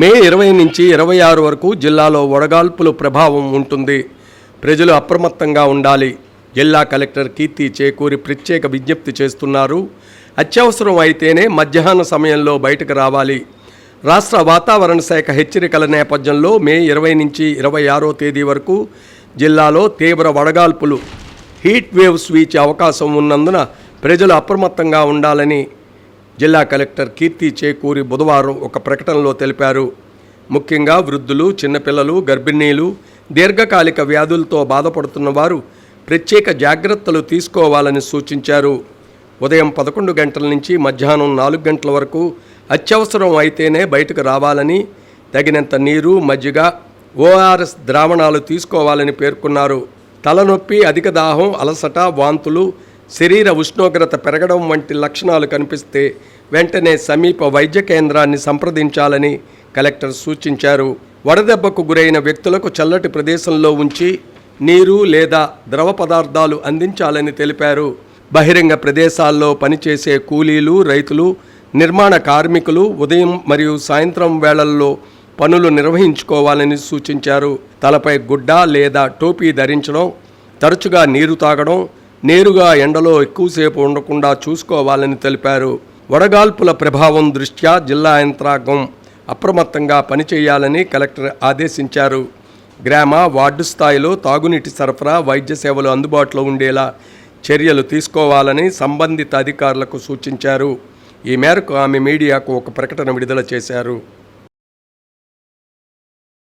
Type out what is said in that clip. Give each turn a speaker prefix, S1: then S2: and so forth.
S1: మే 20 నుంచి 26 వరకు జిల్లాలో వడగాల్పుల ప్రభావం ఉంటుంది. ప్రజలు అప్రమత్తంగా ఉండాలి. జిల్లా కలెక్టర్ కీర్తి చేకూరి ప్రత్యేక విజ్ఞప్తి చేస్తున్నారు. అత్యవసరం అయితేనే మధ్యాహ్న సమయంలో బయటకు రావాలి. రాష్ట్ర వాతావరణ శాఖ హెచ్చరికల నేపథ్యంలో మే 20 నుంచి 26వ తేదీ వరకు జిల్లాలో తీవ్ర వడగాల్పులు హీట్ వేవ్స్ వీచే అవకాశం ఉన్నందున ప్రజలు అప్రమత్తంగా ఉండాలని జిల్లా కలెక్టర్ కీర్తి చేకూరి బుధవారం ఒక ప్రకటనలో తెలిపారు. ముఖ్యంగా వృద్ధులు, చిన్నపిల్లలు, గర్భిణీలు, దీర్ఘకాలిక వ్యాధులతో బాధపడుతున్న వారు ప్రత్యేక జాగ్రత్తలు తీసుకోవాలని సూచించారు. ఉదయం 11 గంటల నుంచి మధ్యాహ్నం 4 గంటల వరకు అత్యవసరం అయితేనే బయటకు రావాలని, తగినంత నీరు, మజ్జిగ, ORS ద్రావణాలు తీసుకోవాలని పేర్కొన్నారు. తలనొప్పి, అధిక దాహం, అలసట, వాంతులు, శరీర ఉష్ణోగ్రత పెరగడం వంటి లక్షణాలు కనిపిస్తే వెంటనే సమీప వైద్య కేంద్రాన్ని సంప్రదించాలని కలెక్టర్ సూచించారు. వడదెబ్బకు గురైన వ్యక్తులకు చల్లటి ప్రదేశంలో ఉంచి నీరు లేదా ద్రవ పదార్థాలు అందించాలని తెలిపారు. బహిరంగ ప్రదేశాల్లో పనిచేసే కూలీలు, రైతులు, నిర్మాణ కార్మికులు ఉదయం మరియు సాయంత్రం వేళల్లో పనులు నిర్వహించుకోవాలని సూచించారు. తలపై గుడ్డ లేదా టోపీ ధరించడం, తరచుగా నీరు తాగడం, నేరుగా ఎండలో ఎక్కువసేపు ఉండకుండా చూసుకోవాలని తెలిపారు. వడగాల్పుల ప్రభావం దృష్ట్యా జిల్లా యంత్రాంగం అప్రమత్తంగా పనిచేయాలని కలెక్టర్ ఆదేశించారు. గ్రామ, వార్డు స్థాయిలో తాగునీటి సరఫరా, వైద్య సేవలు అందుబాటులో ఉండేలా చర్యలు తీసుకోవాలని సంబంధిత అధికారులకు సూచించారు. ఈ మేరకు ఆమె మీడియాకు ఒక ప్రకటన విడుదల చేశారు.